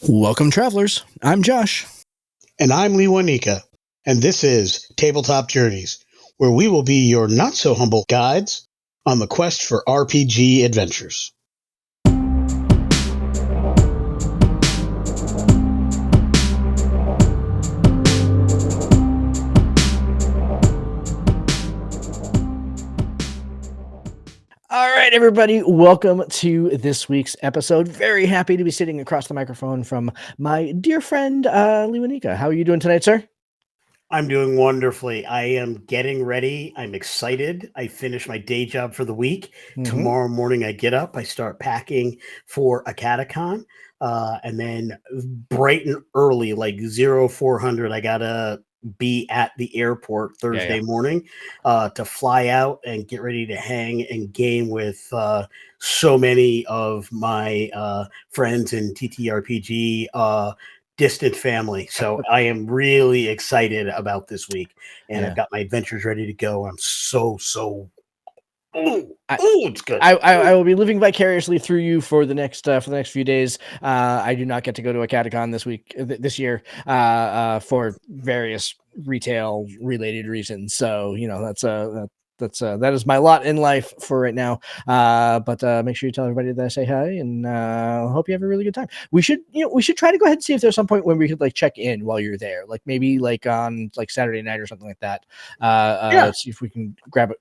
Welcome, travelers. I'm Josh. And I'm Lewanika, and this is Tabletop Journeys, where we will be your not so humble guides on the quest for RPG adventures. All right, everybody, welcome to this week's episode. Very happy to be sitting across the microphone from my dear friend, Lewanika. How are you doing tonight, sir? I'm doing wonderfully. I am getting ready. I'm excited. I finished my day job for the week. Mm-hmm. Tomorrow morning, I get up, I start packing for a catacon. And then bright and early, like 0400, I got to be at the airport Yeah. Thursday morning to fly out and get ready to hang and game with so many of my friends in TTRPG. Distant family. So I am really excited about this week, and I've Yeah. got my adventures ready to go. I'm so I, it's good. I will be living vicariously through you for the next few days. I do not get to go to a catacon this year for various retail related reasons. So that is my lot in life for right now. But make sure you tell everybody that I say hi, and hope you have a really good time. We should try to go ahead and see if there's some point when we could like check in while you're there, like maybe like on like Saturday night or something like that. Yeah, See if we can grab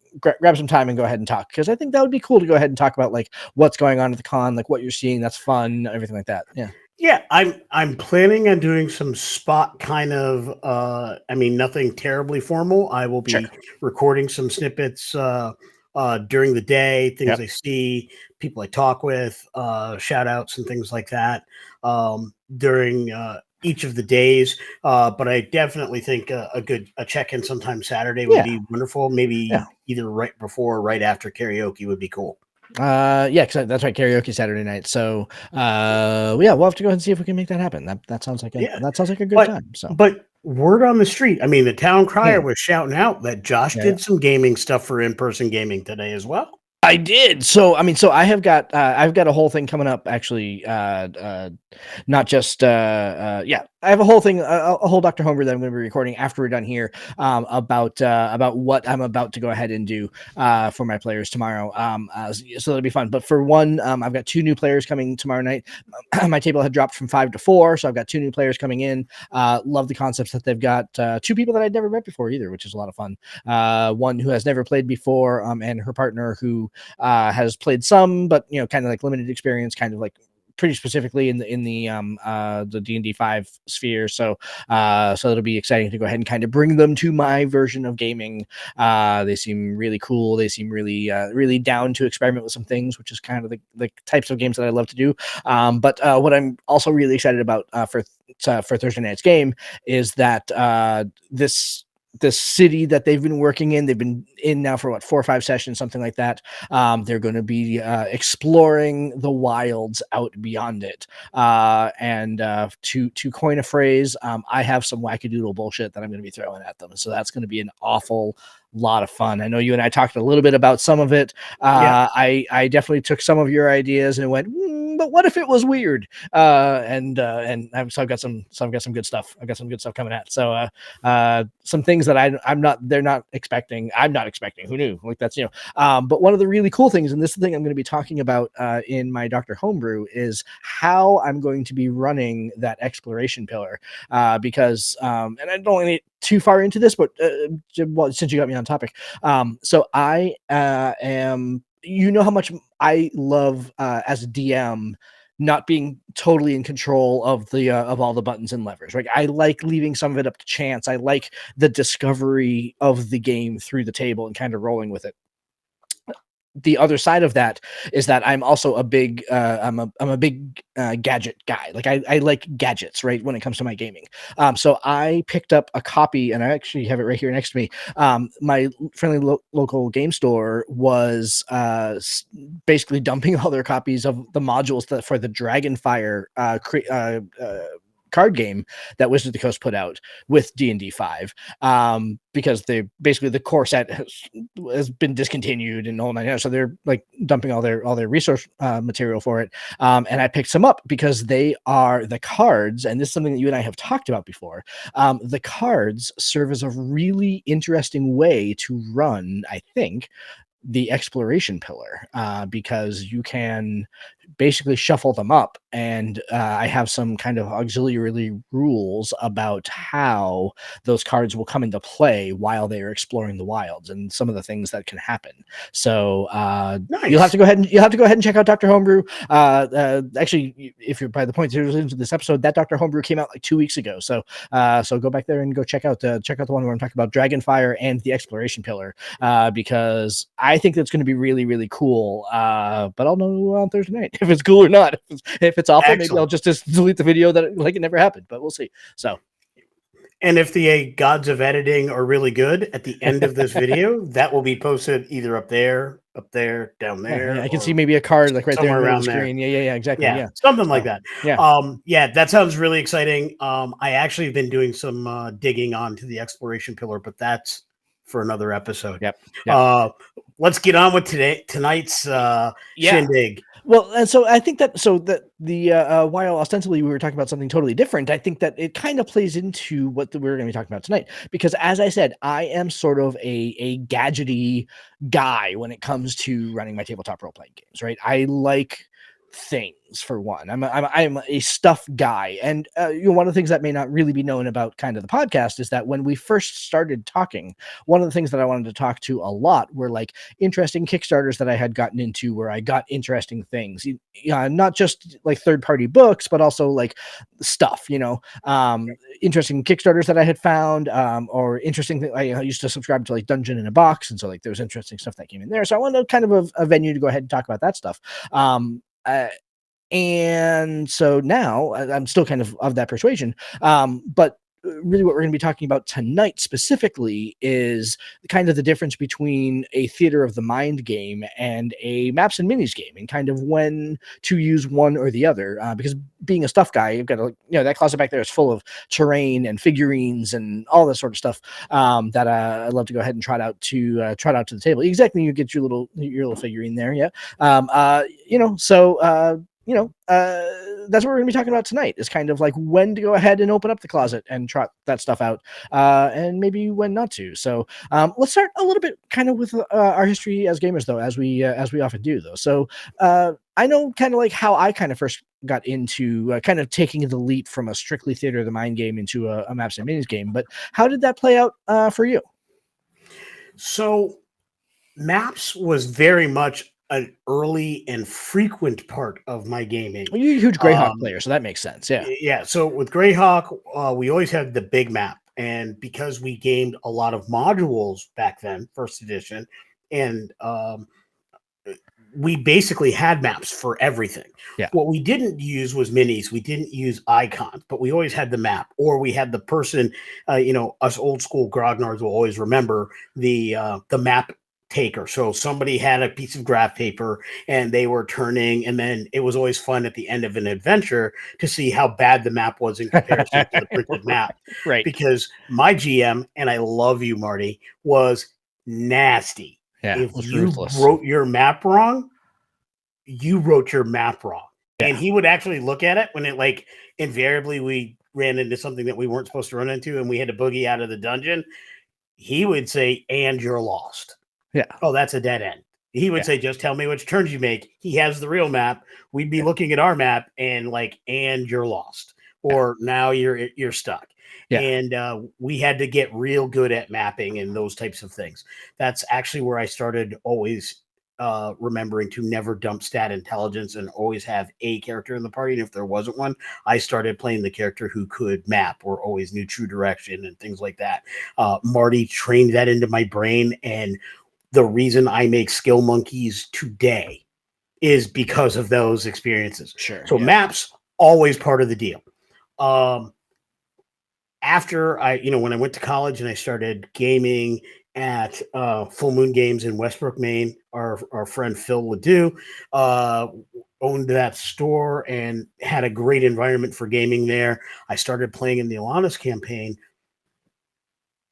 some time and go ahead and talk, because I think that would be cool to go ahead and talk about like what's going on at the con, like what you're seeing. That's fun, everything like that. Yeah. yeah. I'm planning on doing some spot kind of. I mean, nothing terribly formal. I will Sure. be recording some snippets during the day, things Yep. I see, people I talk with, shout outs and things like that during each of the days. But I definitely think a check in sometime Saturday would Yeah. be wonderful. Yeah. Maybe either right before or right after karaoke would be cool. Yeah, because that's right, karaoke Saturday night. So yeah, we'll have to go ahead and see if we can make that happen. That sounds like Yeah, a good but time. So but word on the street. I mean, the town crier Hmm. was shouting out that Josh Yeah. did some gaming stuff for in person gaming today as well. I did. So I mean, so I've got a whole thing coming up actually. Not just yeah, I have a whole thing, a whole Dr. Homer that I'm going to be recording after we're done here, about what I'm about to go ahead and do for my players tomorrow. So that'll be fun. But for one, I've got two new players coming tomorrow night. My table had dropped from 5 to 4, so I've got two new players coming in. Love the concepts that they've got. Two people that I'd never met before either, which is a lot of fun. One who has never played before, and her partner who has played some, but kind of like limited experience, kind of like pretty specifically in the D&D 5 sphere. So it'll be exciting to go ahead and kind of bring them to my version of gaming. They seem really cool. They seem really down to experiment with some things, which is kind of the types of games that I love to do. But what I'm also really excited about for Thursday night's game is that this city that they've been working in, they've been in now for what, 4 or 5 sessions, something like that. They're going to be exploring the wilds out beyond it. And to coin a phrase, I have some wackadoodle bullshit that I'm going to be throwing at them. So that's going to be an awful lot of fun. I know you and I talked a little bit about some of it. Yeah. I definitely took some of your ideas and went, but what if it was weird? So I've got some good stuff. I've got some good stuff coming out. So some things that they're not expecting. I'm not expecting. Who knew? Like that's but one of the really cool things, and this is the thing I'm going to be talking about in my Dr. Homebrew, is how I'm going to be running that exploration pillar. Because and I don't want to get too far into this, but well, since you got me on topic, so I am. You know how much I love as a DM not being totally in control of the of all the buttons and levers, right? I like leaving some of it up to chance. I like the discovery of the game through the table and kind of rolling with it. The other side of that is that I'm also a big I'm a big gadget guy. Like I like gadgets, right, when it comes to my gaming. So I picked up a copy, and I actually have it right here next to me. My friendly local game store was basically dumping all their copies of the modules for the Dragonfire card game that Wizards of the Coast put out with D&D 5, because they basically the core set has been discontinued and all that, so they're like dumping all their resource material for it. And I picked some up because they are the cards, and this is something that you and I have talked about before. The cards serve as a really interesting way to run, I think, the exploration pillar, because you can basically shuffle them up, and I have some kind of auxiliary rules about how those cards will come into play while they are exploring the wilds and some of the things that can happen. So you'll have Nice. to go ahead and check out Dr. Homebrew. Actually, if you're by the point you're listening to this episode, that Dr. Homebrew came out like 2 weeks ago. So so go back there and go check out the one where I'm talking about Dragonfire and the exploration pillar, because I think that's going to be really, really cool. But I'll know on Thursday night if it's cool or not. If it's awful, maybe I'll Excellent. just delete the video that like it never happened. But we'll see. So And if the gods of editing are really good, at the end of this video, that will be posted either up there, down yeah, there, I can see or maybe a card like right there in somewhere the middle of the around there. screen. Yeah, exactly. Yeah, Yeah. something like So that. yeah, Yeah, that sounds really exciting. I actually have been doing some digging onto the exploration pillar, but that's for another episode. yep, yep. Uh, let's get on with tonight's Yeah. shindig. Well, and so I think that while ostensibly we were talking about something totally different, I think that it kind of plays into what we're going to be talking about tonight. Because as I said, I am sort of a gadgety guy when it comes to running my tabletop role playing games. Right? I like things for one. I'm a stuff guy, and one of the things that may not really be known about kind of the podcast is that when we first started talking, one of the things that I wanted to talk to a lot were like interesting Kickstarters that I had gotten into where I got interesting things, not just like third party books, but also like stuff, interesting Kickstarters that I had found, or interesting. I used to subscribe to like Dungeon in a Box. And so like there was interesting stuff that came in there. So I wanted kind of a venue to go ahead and talk about that stuff. Uh, and so now I'm still kind of that persuasion. But really what we're going to be talking about tonight specifically is kind of the difference between a theater of the mind game and a maps and minis game, and kind of when to use one or the other, because being a stuff guy, you've got to, that closet back there is full of terrain and figurines and all this sort of stuff, that I love to go ahead and trot out to the table. Exactly, you get your little figurine there. Yeah. That's what we're going to be talking about tonight, is kind of like when to go ahead and open up the closet and trot that stuff out, and maybe when not to. So let's start a little bit kind of with our history as gamers, though, as we often do, though. So I know kind of like how I kind of first got into kind of taking the leap from a strictly theater of the mind game into a maps and minis game, but how did that play out for you? So maps was very much an early and frequent part of my gaming. Well, you're a huge Greyhawk Um, player, so that makes sense. Yeah. yeah, so with Greyhawk, we always had the big map, and because we gamed a lot of modules back then, first edition, and we basically had maps for everything. Yeah. What we didn't use was minis. We didn't use icons, but we always had the map, or we had the person. Us old school grognards will always remember the map taker. So somebody had a piece of graph paper and they were turning, and then it was always fun at the end of an adventure to see how bad the map was in comparison to the printed map. Right. Because my GM, and I love you, Marty, was nasty. Yeah. If It's you ruthless. wrote your map wrong, you wrote your map wrong. Yeah. And he would actually look at it when it, like, invariably we ran into something that we weren't supposed to run into and we had to boogie out of the dungeon. He would say, and you're lost. Yeah. Oh, that's a dead end. He would say, just tell me which turns you make. He has the real map. We'd be looking at our map and like, and you're lost, or now you're stuck. Yeah. And we had to get real good at mapping and those types of things. That's actually where I started always remembering to never dump stat intelligence and always have a character in the party. And if there wasn't one, I started playing the character who could map or always knew true direction and things like that. Marty trained that into my brain, and the reason I make skill monkeys today is because of those experiences. Sure. So maps, always part of the deal. After when I went to college and I started gaming at Full Moon Games in Westbrook, Maine, our friend Phil Ledoux owned that store and had a great environment for gaming there. I started playing in the Alanis campaign.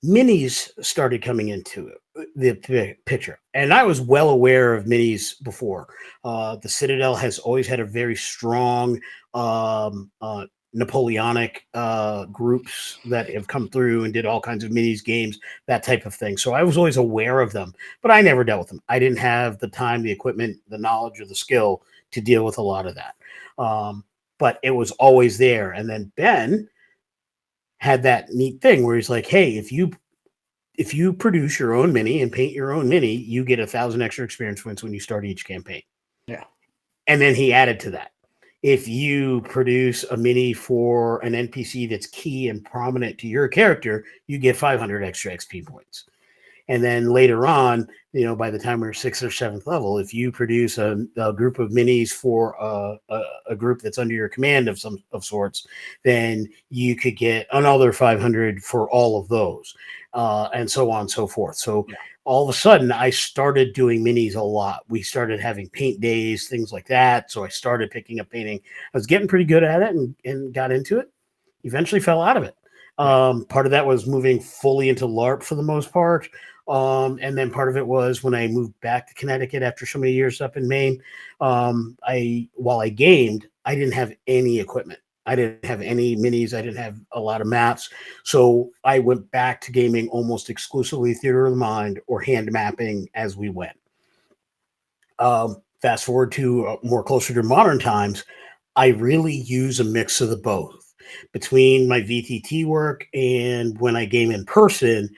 Minis started coming into the picture, and I was well aware of minis before. The Citadel has always had a very strong Napoleonic groups that have come through and did all kinds of minis games, that type of thing. So I was always aware of them, but I never dealt with them. I didn't have the time, the equipment, the knowledge, or the skill to deal with a lot of that. But it was always there. And then Ben had that neat thing where he's like, "Hey, if you produce your own mini and paint your own mini, you get 1,000 extra experience points when you start each campaign." Yeah. And then he added to that, if you produce a mini for an NPC that's key and prominent to your character, you get 500 extra XP points. And then later on, by the time we're 6th or 7th level, if you produce a group of minis for a group that's under your command of some of sorts, then you could get another 500 for all of those, and so on and so forth. So Yeah. all of a sudden, I started doing minis a lot. We started having paint days, things like that. So I started picking up painting. I was getting pretty good at it and got into it. Eventually fell out of it. Yeah. Part of that was moving fully into LARP for the most part. And then part of it was when I moved back to Connecticut after so many years up in Maine. While I gamed, I didn't have any equipment. I didn't have any minis. I didn't have a lot of maps. So I went back to gaming almost exclusively theater of the mind or hand mapping as we went. Fast forward to more closer to modern times, I really use a mix of the both. Between my VTT work and when I game in person,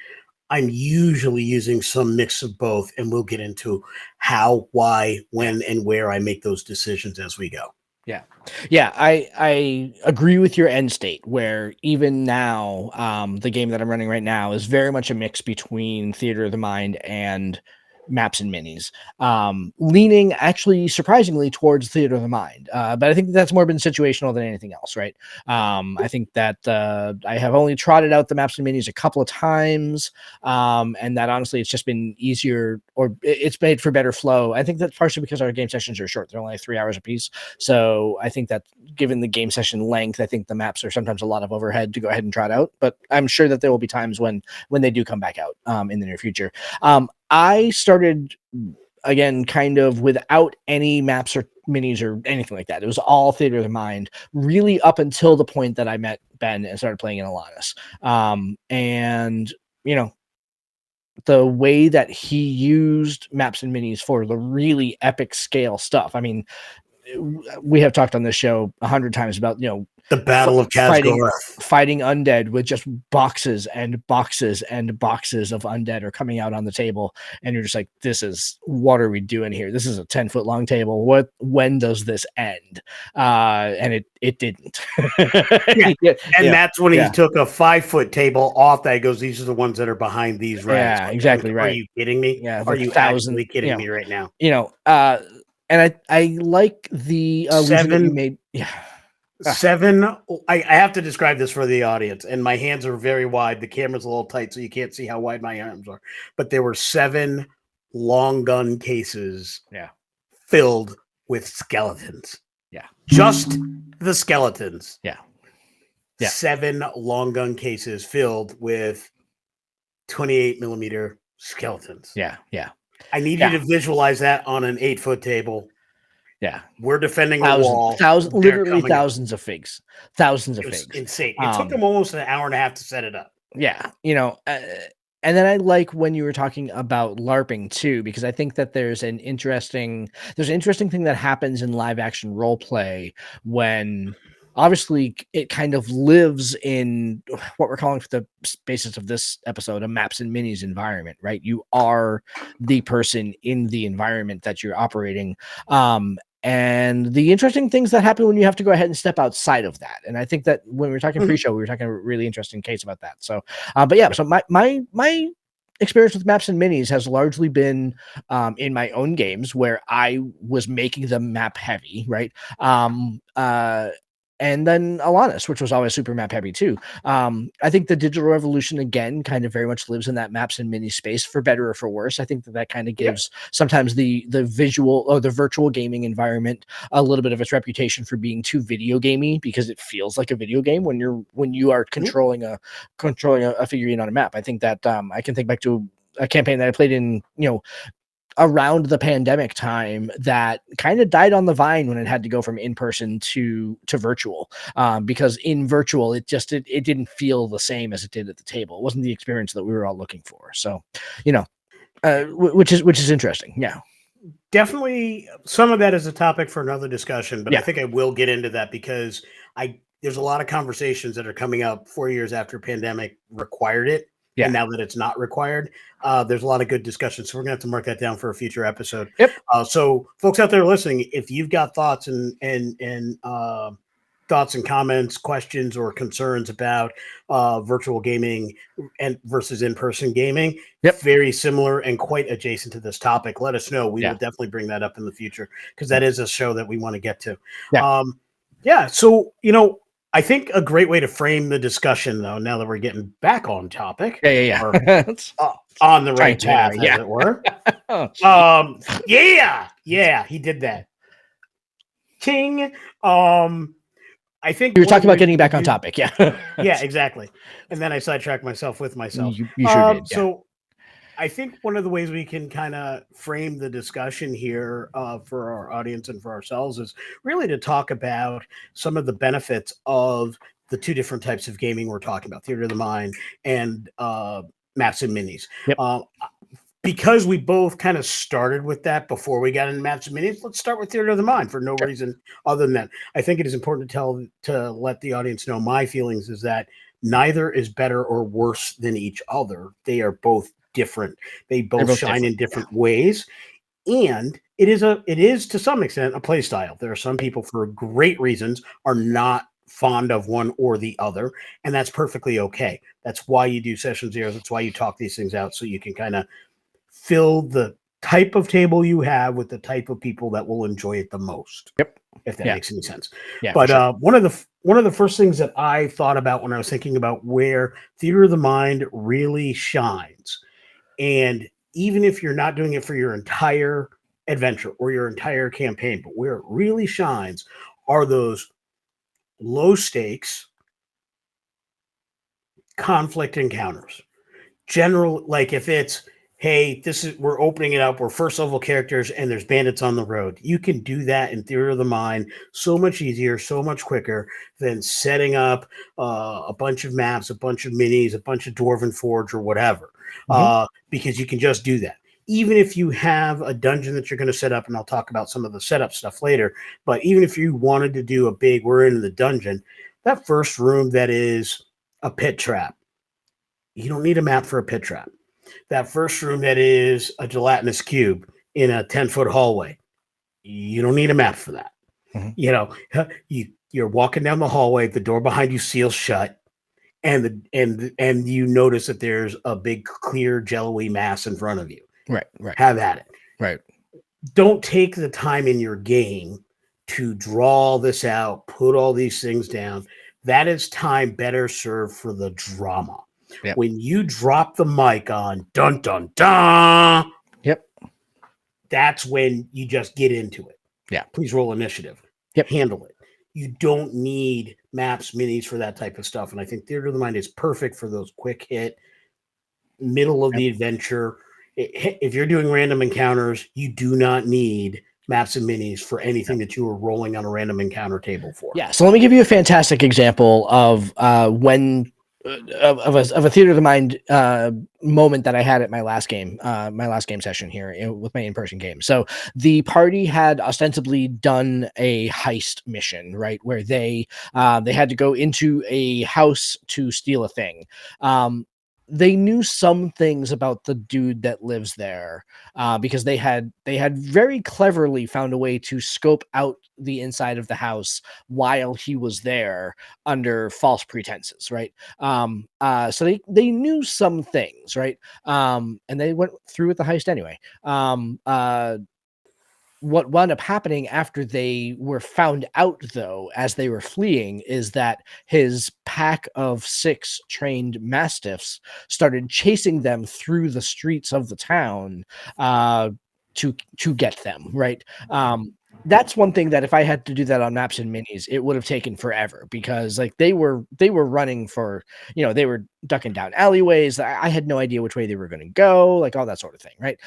I'm usually using some mix of both, and we'll get into how, why, when, and where I make those decisions as we go. Yeah. Yeah, I agree with your end state where even now, the game that I'm running right now is very much a mix between Theater of the Mind and maps and minis. Leaning actually surprisingly towards Theater of the Mind. But I think that's more been situational than anything else, right? I think that I have only trotted out the maps and minis a couple of times. And that honestly it's just been easier or it's made for better flow. I think that's partially because our game sessions are short. They're only 3 hours a piece. So I think that given the game session length, I think the maps are sometimes a lot of overhead to go ahead and trot out. But I'm sure that there will be times when they do come back out in the near future. I started again kind of without any maps or minis or anything like that. It was all Theater of the Mind, really up until the point that I met Ben and started playing in Alanis. And you know, the way that he used maps and minis for the really epic scale stuff. I mean, we have talked on this show 100 times about The Battle of fighting Kazgoroth. undead with just boxes and boxes and boxes of undead are coming out on the table, and you're just like, what are we doing here? This is a 10-foot long table. When does this end? And it didn't. Yeah. And Yeah, that's when he yeah, took a 5-foot table off that. He goes, "These are the ones that are behind these racks." yeah, Like, exactly are right. you kidding me? Yeah, it's Are like you 1,000. actually kidding me right now? You know, uh, and I like the reason that you Seven made. Yeah. Ah, Seven. I have to describe this for the audience, and my hands are very wide. The camera's a little tight, so you can't see how wide my arms are. But there were 7 long gun cases yeah, filled with skeletons. yeah, Just the skeletons. yeah, yeah, 7 long gun cases filled with 28 millimeter skeletons. yeah, yeah, I need you yeah, to visualize that on an 8-foot table. yeah. We're defending a wall. They're Literally coming up. thousands of figs, thousands of It was figs. insane. It took Um, them almost an hour and a half to set it up. yeah, and then I like when you were talking about LARPing too, because I think that there's an interesting thing that happens in live action role play when obviously it kind of lives in what we're calling for the basis of this episode a maps and minis environment, right? You are the person in the environment that you're operating. And the interesting things that happen when you have to go ahead and step outside of that. And I think that when we were talking Mhm. pre-show, we were talking a really interesting case about that. So, but yeah, so my experience with maps and minis has largely been in my own games where I was making them map heavy, right? and then Alanis, which was always super map heavy too. I think the digital revolution again kind of very much lives in that maps and mini space, for better or for worse. I think that kind of Yep. gives sometimes the visual or the virtual gaming environment a little bit of its reputation for being too video gamey, because it feels like a video game when you are Mhm. controlling a figurine on a map. I think that I can think back to a campaign that I played in, around the pandemic time, that kind of died on the vine when it had to go from in person to virtual, because in virtual it didn't feel the same as it did at the table. It wasn't the experience that we were all looking for. So, you know, which is interesting. Yeah, Definitely, some of that is a topic for another discussion, but I yeah, think I will get into that because I there's a lot of conversations that are coming up 4 years after pandemic required it, and yeah. now that it's not required, there's a lot of good discussion. So we're gonna have to mark that down for a future episode. Yep. So, folks out there listening, if you've got thoughts and thoughts and comments, questions, or concerns about virtual gaming and versus in-person gaming, Yep. very similar and quite adjacent to this topic, let us know. We will Yeah. definitely bring that up in the future because Yeah. that is a show that we want to get to. Yeah. Um, yeah. So, I think a great way to frame the discussion, though, now that we're getting back on topic Yeah. Yeah. or Yeah. It's on the trying right to path, anyway. as Yeah. it were. Oh, gee. Yeah, he did that. King. I think You were one of talking the about ways we getting can back on do, topic. Yeah. yeah, exactly. And then I sidetracked myself with myself. You sure did. Yeah. So I think one of the ways we can kind of frame the discussion here for our audience and for ourselves is really to talk about some of the benefits of the two different types of gaming we're talking about, theater of the mind and maps and minis. Yep. Uh, because we both kind of started with that before we got into maps and minis, let's start with theater of the mind for no Okay. reason other than that. I think it is important to let the audience know my feelings is that neither is better or worse than each other. They are both different. They They're both both shine different. in Yeah. different ways. And it is to some extent a play style. There are some people for great reasons are not fond of one or the other, and that's perfectly okay. That's why you do session zeros. That's why you talk these things out so you can kind of fill the type of table you have with the type of people that will enjoy it the most, Yep. if that Yeah. makes any sense. Yeah. For But sure. one of the first things that I thought about when I was thinking about where theater of the mind really shines, and even if you're not doing it for your entire adventure or your entire campaign, but where it really shines are those low stakes conflict encounters. General, like if it's, hey, this is we're opening it up, we're first level characters and there's bandits on the road, you can do that in theater of the mind so much easier, so much quicker than setting up a bunch of maps, a bunch of minis, a bunch of dwarven forge or whatever, Hmm. because you can just do that. Even if you have a dungeon that you're going to set up, and I'll talk about some of the setup stuff later, but even if you wanted to do a big we're in the dungeon, that first room that is a pit trap, you don't need a map for a pit trap. That first room that is a gelatinous cube in a 10-foot hallway, you don't need a map for that. Hmm. You're walking down the hallway, the door behind you seals shut, and you notice that there's a big clear jello-y mass in front of you. Right. Right. Have at it. Right. Don't take the time in your game to draw this out, put all these things down. That is time better served for the drama. Yep. When you drop the mic on dun dun dun, Yep. that's when you just get into it. Yeah. Please roll initiative. Yep. Handle it. You don't need maps, minis for that type of stuff. And I think Theater of the Mind is perfect for those quick hit, middle of Yep. the adventure. If you're doing random encounters, you do not need maps and minis for anything that you are rolling on a random encounter table for. Yeah. So let me give you a fantastic example of when of a theater of the mind moment that I had at my last game session here with my in-person game. So the party had ostensibly done a heist mission, right, where they had to go into a house to steal a thing. They knew some things about the dude that lives there, because they had very cleverly found a way to scope out the inside of the house while he was there under false pretenses, right? So they knew some things, right? And they went through with the heist anyway. what wound up happening after they were found out, though, as they were fleeing, is that his pack of 6 trained mastiffs started chasing them through the streets of the town, uh, to get them, right? That's one thing that if I had to do that on maps and minis, it would have taken forever because, like, they were running for, they were ducking down alleyways. I had no idea which way they were gonna go, like, all that sort of thing, right?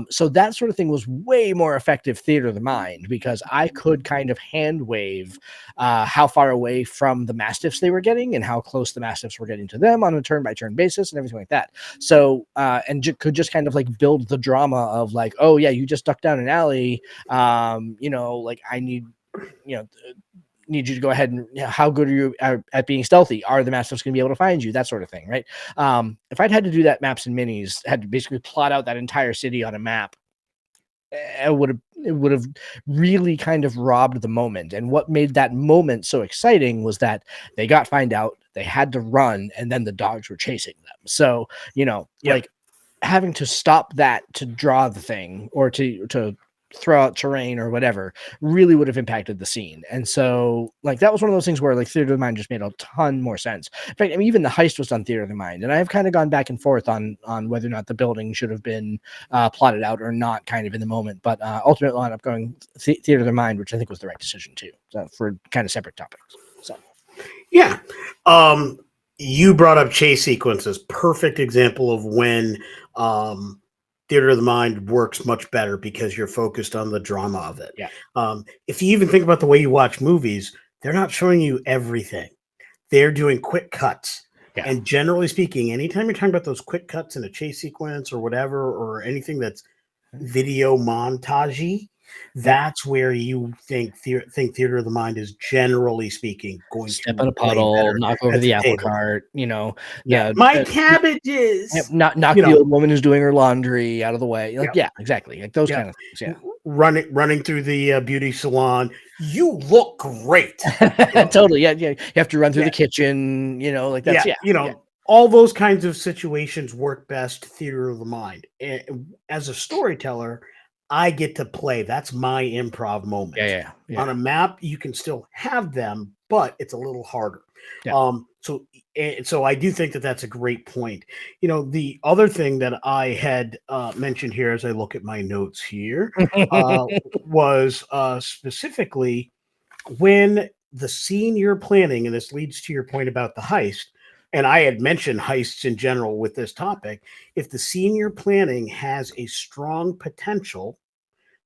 So that sort of thing was way more effective theater of the mind because I could kind of hand wave how far away from the mastiffs they were getting and how close the mastiffs were getting to them on a turn by turn basis and everything like that. So and could just kind of like build the drama of like, oh yeah, you just ducked down an alley. Like I you know need you to go ahead and, how good are you at being stealthy? Are the mastiffs going to be able to find you? That sort of thing, right? If I'd had to do that maps and minis, had to basically plot out that entire city on a map, it would have really kind of robbed the moment. And what made that moment so exciting was that they got find out, they had to run, and then the dogs were chasing them. So, Yep. like having to stop that to draw the thing or to throw out terrain or whatever really would have impacted the scene. And so like that was one of those things where like theater of the mind just made a ton more sense. In fact, I mean, even the heist was done theater of the mind, and I've kind of gone back and forth on whether or not the building should have been plotted out or not, kind of in the moment. But ultimately, I ended up going theater of the mind, which I think was the right decision too, for kind of separate topics. So Yeah. Um, you brought up chase sequences. Perfect example of when theater of the mind works much better because you're focused on the drama of it. yeah, If you even think about the way you watch movies, they're not showing you everything. They're doing quick cuts. yeah. And generally speaking, anytime you're talking about those quick cuts in a chase sequence or whatever, or anything that's video montagey, Yep. that's where you think theater of the mind is generally speaking going Step to in a play puddle, better knock over at the the apple table. cart, Yeah, the my yep, cabbages. knock You the know, old woman who's doing her laundry out of the way. Like, yeah, yeah, exactly. Like those yeah. kind of things. Running through the beauty salon. You look great. You Yeah. know, Totally. Yeah, yeah. You have to run through yeah, the kitchen, like that's, yeah. yeah, yeah. All those kinds of situations work best theater of the mind. And as a storyteller, I get to play. That's my improv Yeah, moments. yeah, On yeah. a map, you can still have them, but it's a little harder. Yeah. So I do think that that's a great point. The other thing that I had mentioned here as I look at my notes here uh, was specifically when the scene you're planning, and this leads to your point about the heist, and I had mentioned heists in general with this topic, if the scene you're planning has a strong potential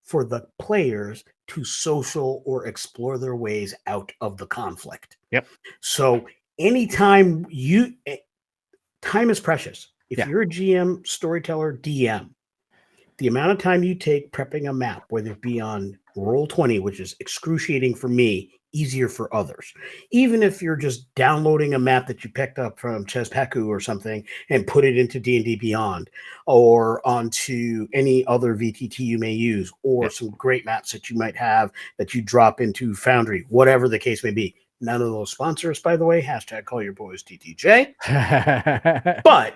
for the players to social or explore their ways out of the conflict. Yep. So anytime time is precious. If Yeah. you're a GM, storyteller, DM, the amount of time you take prepping a map, whether it be on Roll20, which is excruciating for me, easier for others. Even if you're just downloading a map that you picked up from Chespaku or something and put it into D&D Beyond or onto any other VTT you may use, or Yep. some great maps that you might have that you drop into Foundry, whatever the case may be. None of those sponsors, by the way, hashtag call your boys TTJ. But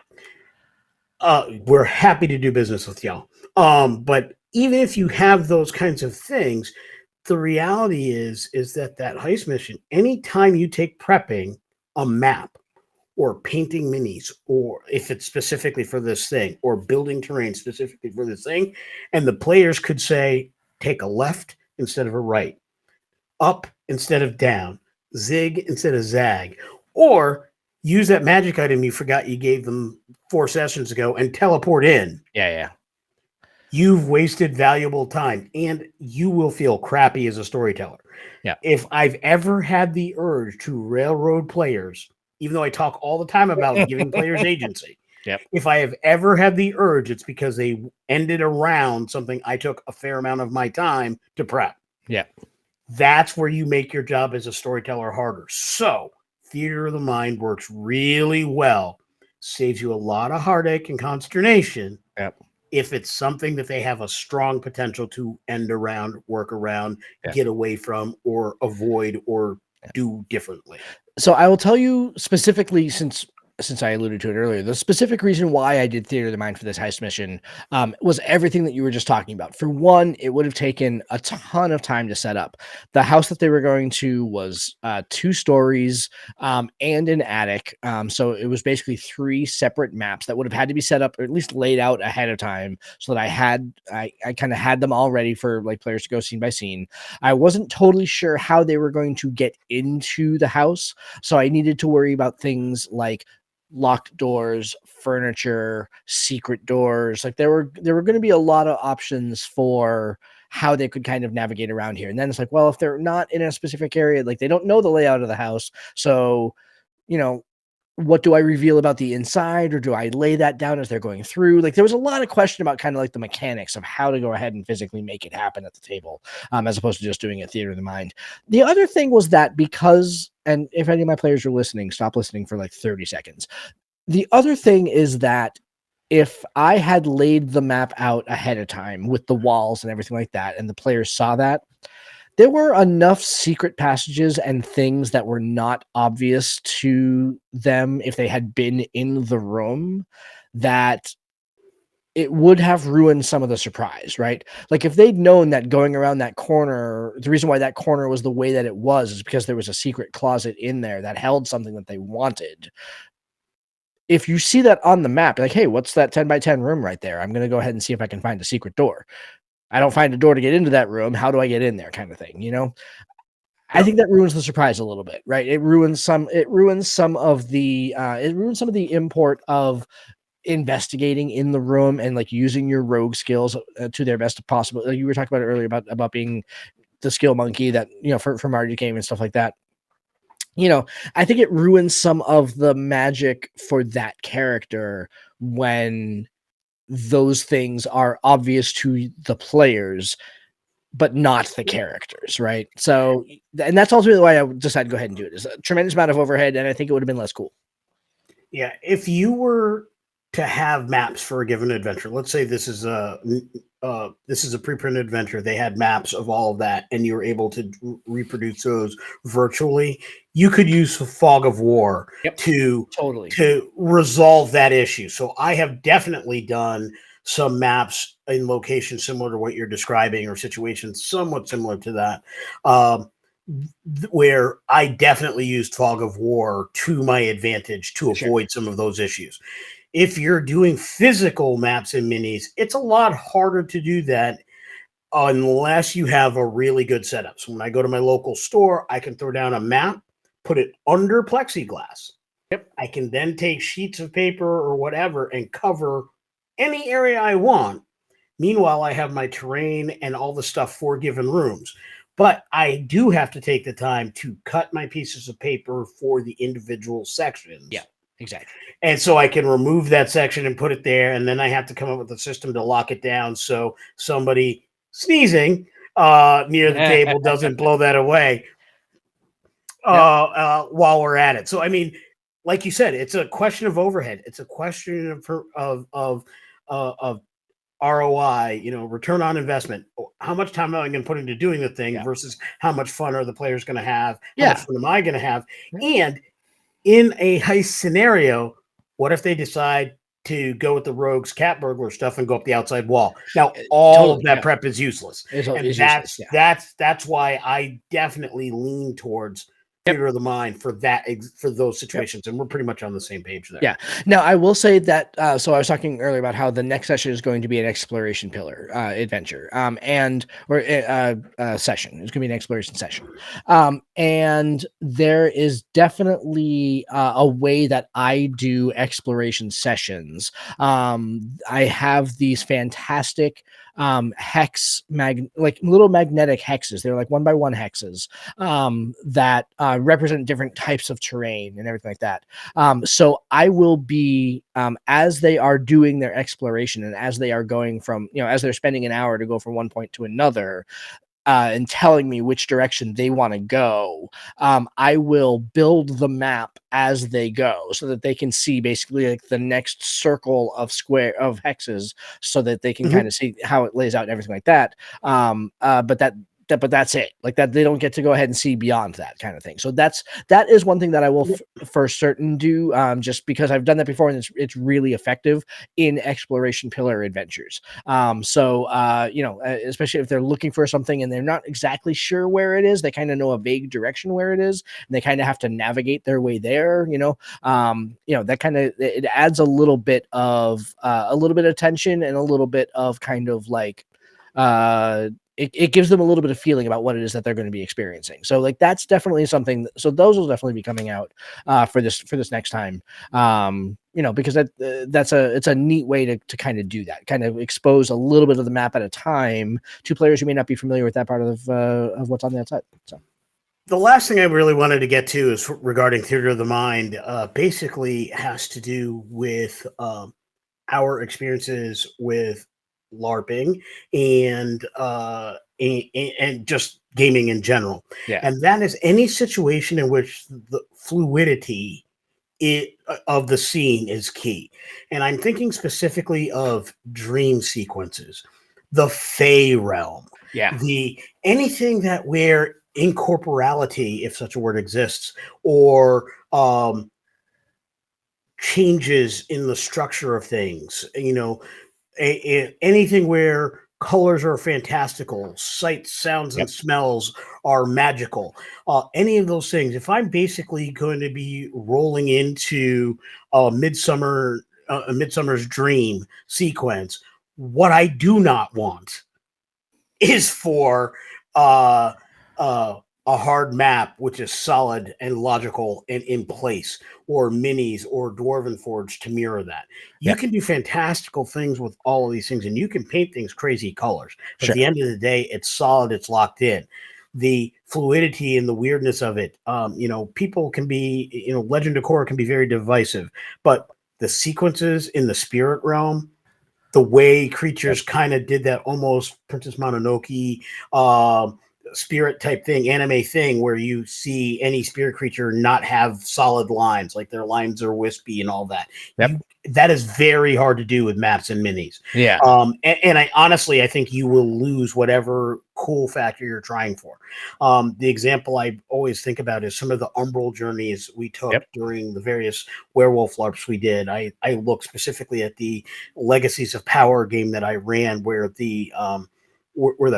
we're happy to do business with y'all. But even if you have those kinds of things, the reality is that heist mission, anytime you take prepping a map or painting minis, or if it's specifically for this thing, or building terrain specifically for this thing, and the players could say, take a left instead of a right, up instead of down, zig instead of zag, or use that magic item you forgot you gave them 4 sessions ago and teleport in. Yeah, yeah. You've wasted valuable time and you will feel crappy as a storyteller. Yeah. If I've ever had the urge to railroad players, even though I talk all the time about giving players agency, Yep. if I have ever had the urge, it's because they ended around something I took a fair amount of my time to prep. Yeah. That's where you make your job as a storyteller harder. So, theater of the mind works really well, saves you a lot of heartache and consternation Yep. if it's something that they have a strong potential to end around, work around, Yeah. get away from, or avoid, or do differently. So I will tell you specifically, since since I alluded to it earlier, the specific reason why I did theater of the mind for this heist mission was everything that you were just talking about. For one, it would have taken a ton of time to set up. The house that they were going to was 2 stories and an attic. So it was basically 3 separate maps that would have had to be set up or at least laid out ahead of time so that I kind of had them all ready for like players to go scene by scene. I wasn't totally sure how they were going to get into the house. So I needed to worry about things like locked doors, furniture, secret doors. Like there were going to be a lot of options for how they could kind of navigate around here. And then it's like, well, if they're not in a specific area, like they don't know the layout of the house. So, you know, what do I reveal about the inside, or do I lay that down as they're going through? Like there was a lot of question about kind of like the mechanics of how to go ahead and physically make it happen at the table, as opposed to just doing a theater of the mind. The other thing was that because, and if any of my players are listening, stop listening for like 30 seconds. The other thing is that if I had laid the map out ahead of time with the walls and everything like that, and the players saw that, there were enough secret passages and things that were not obvious to them if they had been in the room that it would have ruined some of the surprise, right? Like if they'd known that going around that corner, the reason why that corner was the way that it was is because there was a secret closet in there that held something that they wanted. If you see that on the map, like, hey, what's that 10 by 10 room right there? I'm going to go ahead and see if I can find a secret door. I don't find a door to get into that room. How do I get in there? Kind of thing, you know? I Yep. think that ruins the surprise a little bit, right? It ruins some of the import of investigating in the room and like using your rogue skills to their best possible. Like you were talking about it earlier about being the skill monkey that, for Mario game and stuff like that. I think it ruins some of the magic for that character when those things are obvious to the players but not the characters, right? So, and that's ultimately why I decided to go ahead and do it. Is a tremendous amount of overhead, and I think it would have been less cool. Yeah, if you were to have maps for a given adventure, let's say this is a pre-printed adventure. They had maps of all of that, and you were able to reproduce those virtually. You could use the fog of war Yep, to totally. resolve that issue. So I have definitely done some maps in locations similar to what you're describing, or situations somewhat similar to that. Um, where I definitely used fog of war to my advantage to Sure. avoid some of those issues. If you're doing physical maps and minis, it's a lot harder to do that unless you have a really good setup. So when I go to my local store, I can throw down a map, put it under plexiglass. Yep. I can then take sheets of paper or whatever and cover any area I want. Meanwhile, I have my terrain and all the stuff for given rooms. But I do have to take the time to cut my pieces of paper for the individual Yeah. sections. Exactly. And so I can remove that section and put it there. And then I have to come up with a system to lock it down so somebody sneezing near the table doesn't blow that away Yep. while we're at it. So, I mean, like you said, it's a question of overhead. It's a question of ROI, return on investment. How much time am I going to put into doing the thing Yeah. versus how much fun are the players going to have? How much Yeah. fun am I going to have? Yeah. And in a heist scenario, what if they decide to go with the rogues cat burglar stuff and go up the outside wall? Now, all of Totally. that Yeah. prep is useless. And Is useless. Yeah. that's why I definitely lean towards Yep. theater of the mind for for those Yep. situations. And we're pretty much on the same page there. Yeah. Now, I will say that. So I was talking earlier about how the next session is going to be an exploration pillar adventure, session. It's going to be an exploration session, and there is definitely a way that I do exploration sessions. I have these fantastic like little magnetic hexes. They're like 1 by 1 hexes that represent different types of terrain and everything like that. So I will be, as they are doing their exploration and as they are going from, as they're spending an hour to go from one point to another, and telling me which direction they want to go, I will build the map as they go so that they can see basically like the next circle of square of hexes so that they can Mhm. kind of see how it lays out and everything like that. But but that's it. Like that, they don't get to go ahead and see beyond that kind of thing. So that is one thing that I will for certain do, just because I've done that before, and it's really effective in exploration pillar adventures. Especially if they're looking for something and they're not exactly sure where it is, they kind of know a vague direction where it is, and they kind of have to navigate their way there. That kind of, it adds a little bit of tension and a little bit of kind of like it gives them a little bit of feeling about what it is that they're going to be experiencing. So like that's definitely something. So those will definitely be coming out for this next time. Because it's a neat way to kind of do that, kind of expose a little bit of the map at a time to players who may not be familiar with that part of what's on the outside. So the last thing I really wanted to get to is regarding theater of the mind. Basically, has to do with our experiences with LARPing and just gaming in general. yeah, And that is any situation in which the fluidity of the scene is key. And I'm thinking specifically of dream sequences, the Fey realm, yeah, the anything that where incorporality, if such a word exists, or changes in the structure of things, anything where colors are fantastical, sights, sounds, yep, and smells are magical. Any of those things. If I'm basically going to be rolling into a Midsummer's Dream sequence, what I do not want is for uh, uh, a hard map which is solid and logical and in place, or minis or Dwarven Forge to mirror that. You yep, can do fantastical things with all of these things, and you can paint things crazy colors. But at sure, the end of the day, it's solid, it's locked in. The fluidity and the weirdness of it, people can be, legend decor can be very divisive, but the sequences in the spirit realm, the way yep, creatures kind of did that almost Princess Mononoke um, spirit type thing, anime thing, where you see any spirit creature not have solid lines, like their lines are wispy and all that. yep, That is very hard to do with maps and minis. yeah, And I honestly, I think you will lose whatever cool factor you're trying for. The example I always think about is some of the umbral journeys we took yep, during the various werewolf LARPs we did. I looked specifically at the Legacies of Power game that I ran, where the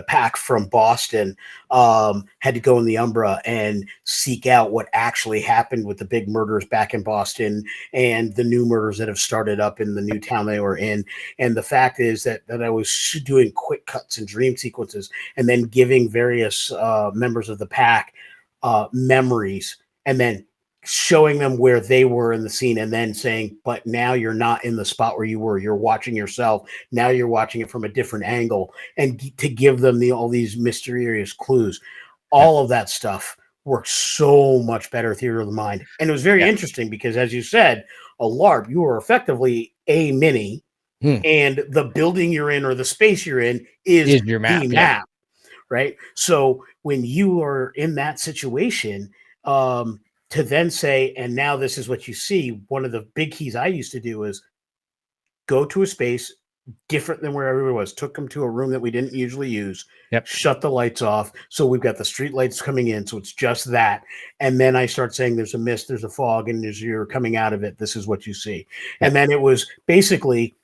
pack from Boston had to go in the Umbra and seek out what actually happened with the big murders back in Boston and the new murders that have started up in the new town they were in. And the fact is that I was doing quick cuts and dream sequences and then giving various members of the pack memories, and then showing them where they were in the scene, and then saying, but now you're not in the spot where you were, you're watching yourself, now you're watching it from a different angle, and to give them all these mysterious clues. yep, All of that stuff works so much better theater of the mind. And it was very yeah, interesting because, as you said, a LARP, you are effectively a mini, hmm. and the building you're in or the space you're in is Is your the map, yeah, map, right? So when you are in that situation, to then say, and now this is what you see, one of the big keys I used to do is go to a space different than where everyone was, took them to a room that we didn't usually use, yep, shut the lights off. So we've got the street lights coming in. So it's just that. And then I start saying there's a mist, there's a fog, and as you're coming out of it, this is what you see. yep, And then it was basically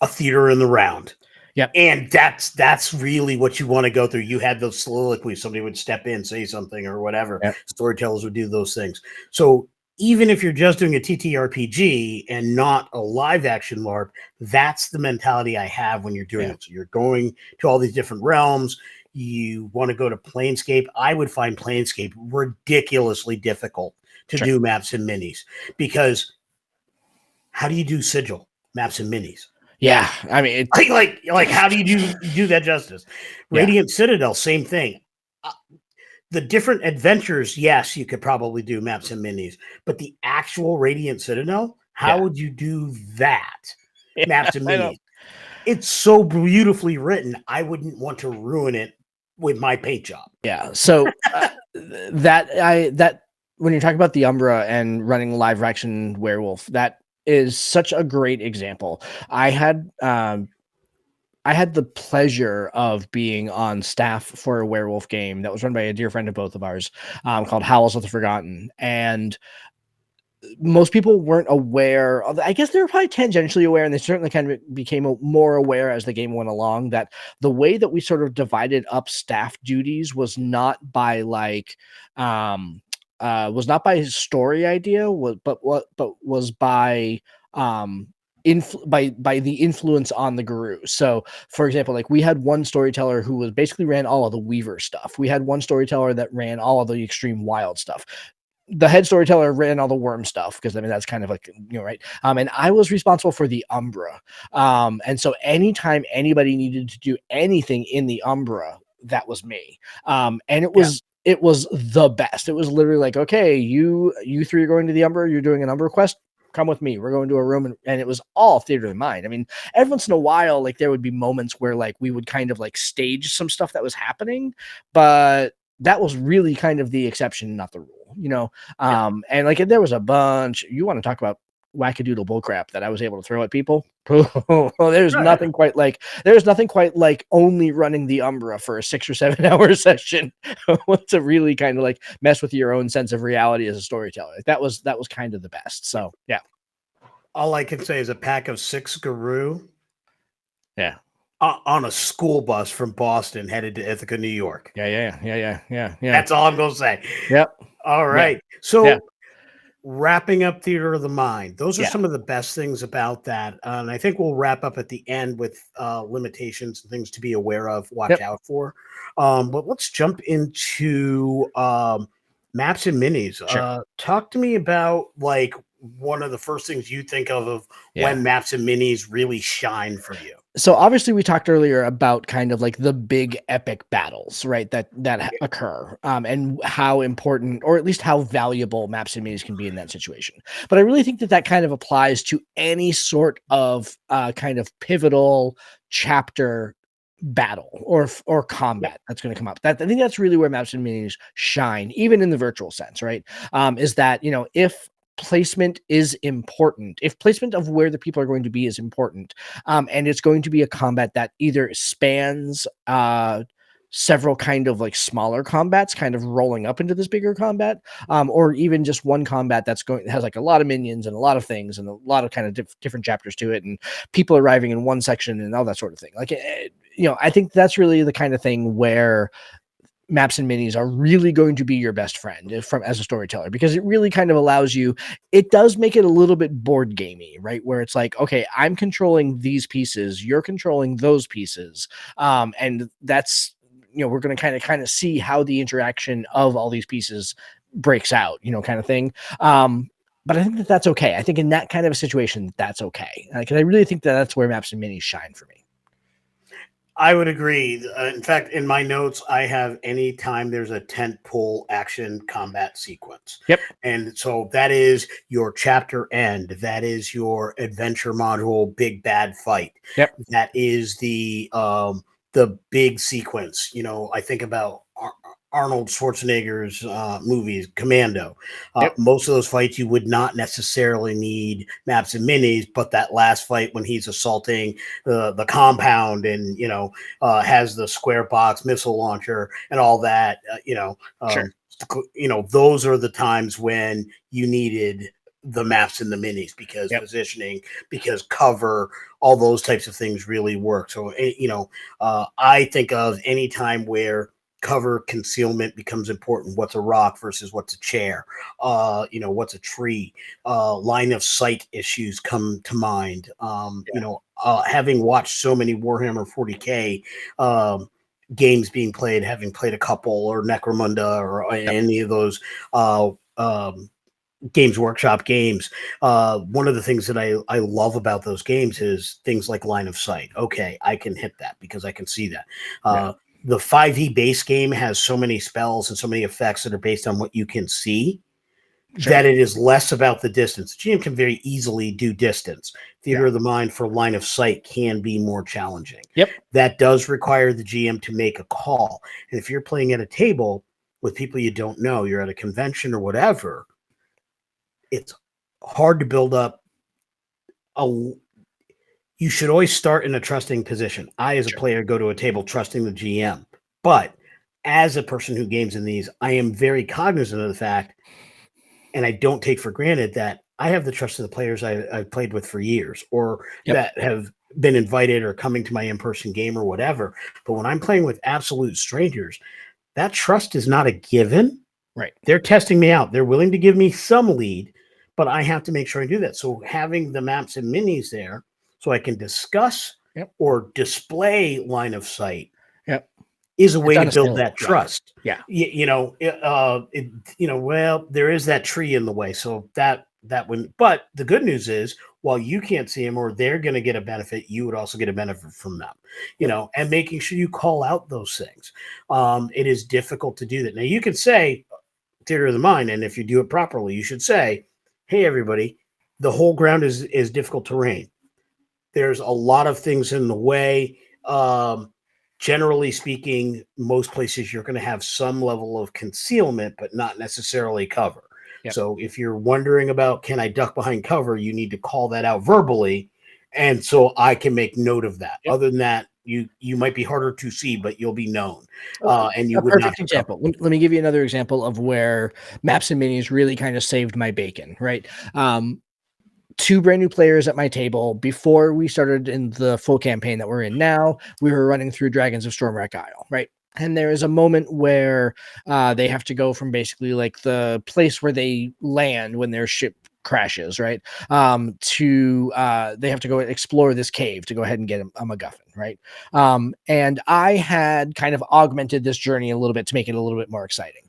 a theater in the round. yep, And that's really what you want to go through. You had those soliloquies, somebody would step in, say something or whatever. yep, Storytellers would do those things. So even if you're just doing a TTRPG and not a live action LARP, that's the mentality I have when you're doing yeah, it. So you're going to all these different realms. You want to go to Planescape. I would find Planescape ridiculously difficult to sure, do maps and minis, because how do you do sigil maps and minis? yeah. I mean, Like how do you do that justice? yeah, Radiant Citadel, same thing. Uh, the different adventures, yes, you could probably do maps and minis, but the actual Radiant Citadel, how yeah, would you do that? yeah. Maps and I know. minis. It's so beautifully written. I wouldn't want to ruin it with my paint job. Yeah. So that when you're talking about the Umbra and running live action werewolf, that is such a great example. I had I had the pleasure of being on staff for a werewolf game that was run by a dear friend of both of ours, called Howls of the Forgotten, and most people weren't aware of, I guess they were probably tangentially aware, and they certainly kind of became more aware as the game went along, that the way that we sort of divided up staff duties was not by story idea, but was by by the influence on the guru. So for example, like we had one storyteller who was basically ran all of the Weaver stuff. We had one storyteller that ran all of the extreme wild stuff. The head storyteller ran all the worm stuff, because I mean that's kind of like, right. And I was responsible for the Umbra. And so anytime anybody needed to do anything in the Umbra, that was me. And Yeah. it was the best. It was literally like, okay, you three are going to the Umbra, you're doing an Umbra quest. Come with me. We're going to a room, and it was all theater of the mind. I mean, every once in a while, like there would be moments where like we would kind of like stage some stuff that was happening, but that was really kind of the exception, not the rule. Yeah. And like there was a bunch. You want to talk about wackadoodle bullcrap that I was able to throw at people? Well, there's nothing quite like only running the Umbra for a 6 or 7 hour session to really kind of like mess with your own sense of reality as a storyteller. Like that was kind of the best. So yeah, All I can say is a pack of 6 guru yeah, on a school bus from Boston headed to Ithaca, New York. yeah. That's all I'm gonna say. Yep. All Yeah. right. Yeah. So wrapping up theater of the mind, those are Yeah. some of the best things about that. And I think we'll wrap up at the end with limitations and things to be aware of, watch Yep. out for. But let's jump into maps and minis. Sure. Talk to me about like one of the first things you think of Yeah. when maps and minis really shine for you. So obviously we talked earlier about kind of like the big epic battles, right? That Yeah. occur, and how important, or at least how valuable, maps and minis can be in that situation. But I really think that kind of applies to any sort of kind of pivotal chapter battle or Yep. combat that's going to come up. That I think that's really where maps and minis shine, even in the virtual sense, right? Is that, if placement is important, if placement of where the people are going to be is important, and it's going to be a combat that either spans several kind of like smaller combats kind of rolling up into this bigger combat, or even just one combat has like a lot of minions and a lot of things and a lot of kind of different chapters to it, and people arriving in one section and all that sort of thing. Like, I think that's really the kind of thing where maps and minis are really going to be your best friend as a storyteller, because it really kind of allows you, it does make it a little bit board gamey, right? Where it's like, okay, I'm controlling these pieces, you're controlling those pieces. And that's, we're going to kind of see how the interaction of all these pieces breaks out, kind of thing. But I think that's okay. I think in that kind of a situation, that's okay. Because I really think that's where maps and minis shine for me. I would agree. In fact, in my notes, I have any time there's a tent pole action combat sequence. Yep. And so that is your chapter end. That is your adventure module, big bad fight. Yep. That is the big sequence. I think about Arnold Schwarzenegger's movies, Commando. Yep. Most of those fights you would not necessarily need maps and minis, but that last fight when he's assaulting the compound and has the square box missile launcher and all that, Sure. those are the times when you needed the maps and the minis, because Yep. positioning, because cover, all those types of things really work. So I think of any time where cover concealment becomes important. What's a rock versus what's a chair? What's a tree? Line of sight issues come to mind. Having watched so many Warhammer 40K games being played, having played a couple, or Necromunda, or Yep. any of those Games Workshop games. One of the things that I love about those games is things like line of sight. Okay, I can hit that because I can see that. Yeah. The 5e base game has so many spells and so many effects that are based on what you can see, Sure. that it is less about the distance. GM can very easily do distance. Yeah. Theater of the mind for line of sight can be more challenging. Yep. That does require the GM to make a call. And if you're playing at a table with people you don't know, you're at a convention or whatever, it's hard to build up a You should always start in a trusting position. I, as a Sure. player, go to a table trusting the GM. But as a person who games in these, I am very cognizant of the fact, and I don't take for granted that I have the trust of the players I've played with for years, or Yep. that have been invited or coming to my in-person game or whatever. But when I'm playing with absolute strangers, that trust is not a given. Right. They're testing me out. They're willing to give me some lead, but I have to make sure I do that. So having the maps and minis there so I can discuss Yep. or display line of sight Yep. is a It's way on to a build skill. that Yeah. trust. Yeah. Well, there is that tree in the way. So that when, but the good news is, while you can't see them or they're going to get a benefit, you would also get a benefit from them, Yep. and making sure you call out those things. It is difficult to do that. Now you can say theater of the mind, and if you do it properly, you should say, "Hey, everybody, the whole ground is difficult terrain. There's a lot of things in the way. Generally speaking, most places you're going to have some level of concealment, but not necessarily cover. Yep. So if you're wondering about can I duck behind cover, you need to call that out verbally, and so I can make note of that. Yep. Other than that, you might be harder to see, but you'll be known, Oh, and you a would not perfect have cover. example. Let me give you another example of where maps and minis really kind of saved my bacon, right? Two brand new players at my table before we started in the full campaign that we're in now. We were running through Dragons of Stormwreck Isle, right? And there is a moment where they have to go from basically like the place where they land when their ship crashes, right? To they have to go explore this cave to go ahead and get a MacGuffin, right? And I had kind of augmented this journey a little bit to make it a little bit more exciting.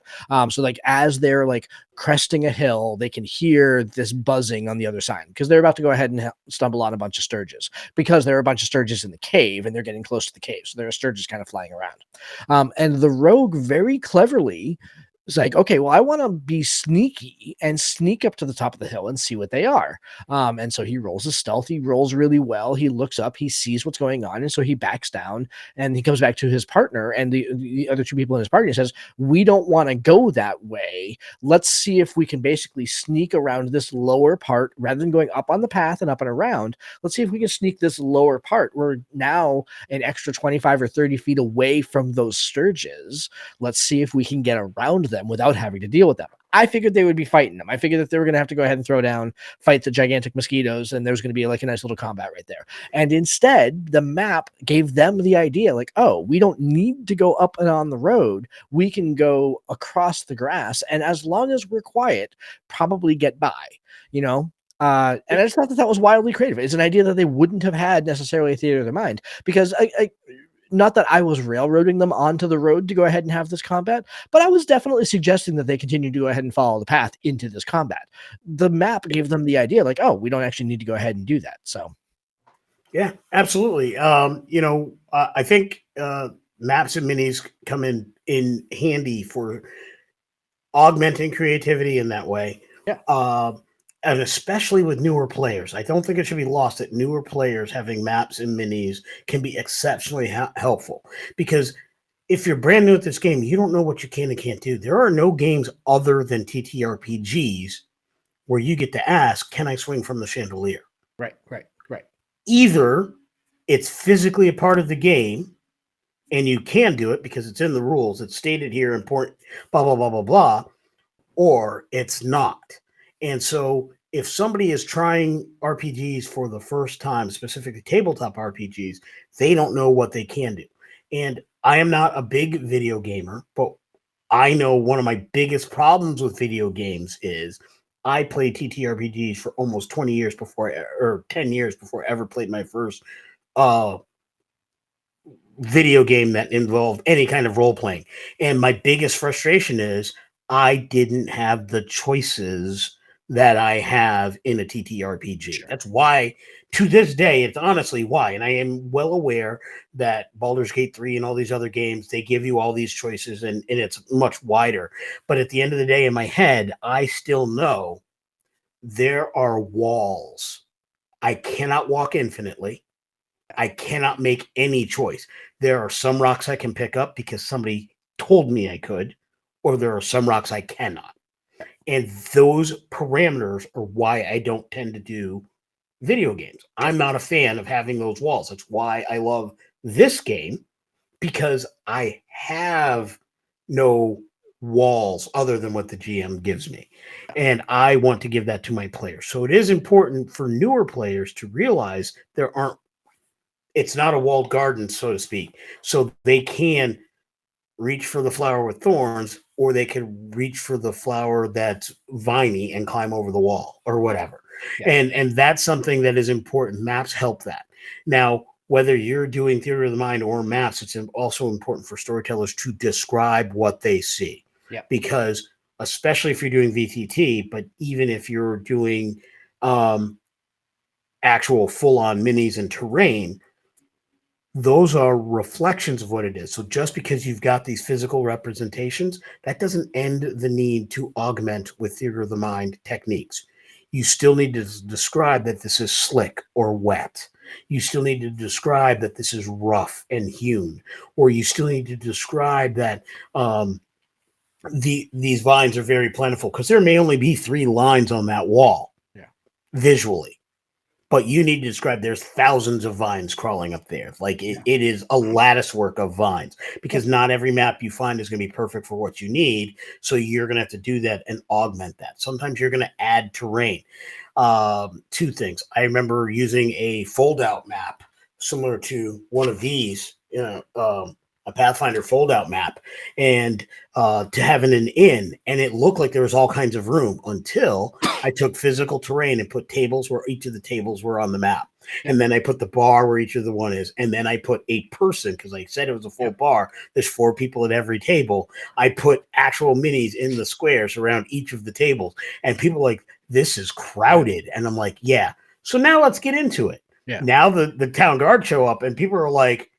So like as they're like cresting a hill, they can hear this buzzing on the other side because they're about to go ahead and stumble on a bunch of sturges because there are a bunch of sturges in the cave and they're getting close to the cave. So there are sturges kind of flying around. And the rogue very cleverly is like, okay, well, I want to be sneaky and sneak up to the top of the hill and see what they are. And so he rolls his stealth. He rolls really well. He looks up, he sees what's going on. And so he backs down and he comes back to his partner and the other two people in his party and says, we don't want to go that way. Let's see if we can basically sneak around this lower part rather than going up on the path and up and around. Let's see if we can sneak this lower part. We're now an extra 25 or 30 feet away from those sturges. Let's see if we can get around them without having to deal with them. I figured they would be fighting them. I figured that they were going to have to go ahead and throw down, fight the gigantic mosquitoes, and there's going to be like a nice little combat right there. And instead, the map gave them the idea like, oh, we don't need to go up and on the road. We can go across the grass. And as long as we're quiet, probably get by, you know? And I just thought that that was wildly creative. It's an idea that they wouldn't have had necessarily a theater of their mind because not that I was railroading them onto the road to go ahead and have this combat, but I was definitely suggesting that they continue to go ahead and follow the path into this combat. The map gave them the idea like, oh, we don't actually need to go ahead and do that. So, Yeah, absolutely. I think maps and minis come in handy for augmenting creativity in that way. yeah, Uh, and especially with newer players, I don't think it should be lost that newer players having maps and minis can be exceptionally helpful because if you're brand new at this game, you don't know what you can and can't do. There are no games other than TTRPGs where you get to ask, "Can I swing from the chandelier?" right, right, right. Either it's physically a part of the game and you can do it because it's in the rules, it's stated here, important, blah, blah, blah, blah, blah, or it's not. And so if somebody is trying RPGs for the first time, specifically tabletop RPGs, they don't know what they can do. And I am not a big video gamer, but I know one of my biggest problems with video games is I played TTRPGs for almost 20 years before, or 10 years before I ever played my first uh, video game that involved any kind of role playing. And my biggest frustration is I didn't have the choices that I have in a TTRPG. Sure. That's why, to this day, it's honestly why. And I am well aware that Baldur's Gate 3 and all these other games, they give you all these choices and it's much wider. But at the end of the day, in my head, I still know there are walls. I cannot walk infinitely. I cannot make any choice. There are some rocks I can pick up because somebody told me I could, or there are some rocks I cannot. And those parameters are why I don't tend to do video games. I'm not a fan of having those walls. That's why I love this game, because I have no walls other than what the GM gives me. And I want to give that to my players. So it is important for newer players to realize it's not a walled garden, so to speak. So they can reach for the flower with thorns, or they can reach for the flower that's viney and climb over the wall or whatever. Yeah. And that's something that is important. Maps help that. Now, whether you're doing theater of the mind or maps, it's also important for storytellers to describe what they see. Yeah. Because especially if you're doing VTT, but even if you're doing um, actual full-on minis and terrain, those are reflections of what it is. So just because you've got these physical representations, that doesn't end the need to augment with theater of the mind techniques. You still need to describe that this is slick or wet. You still need to describe that this is rough and hewn, or you still need to describe that these vines are very plentiful, because there may only be 3 lines on that wall visually, but you need to describe there's thousands of vines crawling up there. Like it is a lattice work of vines, because not every map you find is going to be perfect for what you need. So you're going to have to do that and augment that. Sometimes you're going to add terrain. 2 things. I remember using a fold out map similar to one of these, a Pathfinder fold out map, and to having an inn, and it looked like there was all kinds of room until I took physical terrain and put tables where each of the tables were on the map. And then I put the bar where each of the one is. And then I put a person, because I said it was a full bar. There's 4 people at every table. I put actual minis in the squares around each of the tables. And people are like, this is crowded. And I'm like, yeah. So now let's get into it. Yeah. Now the town guard show up and people are like,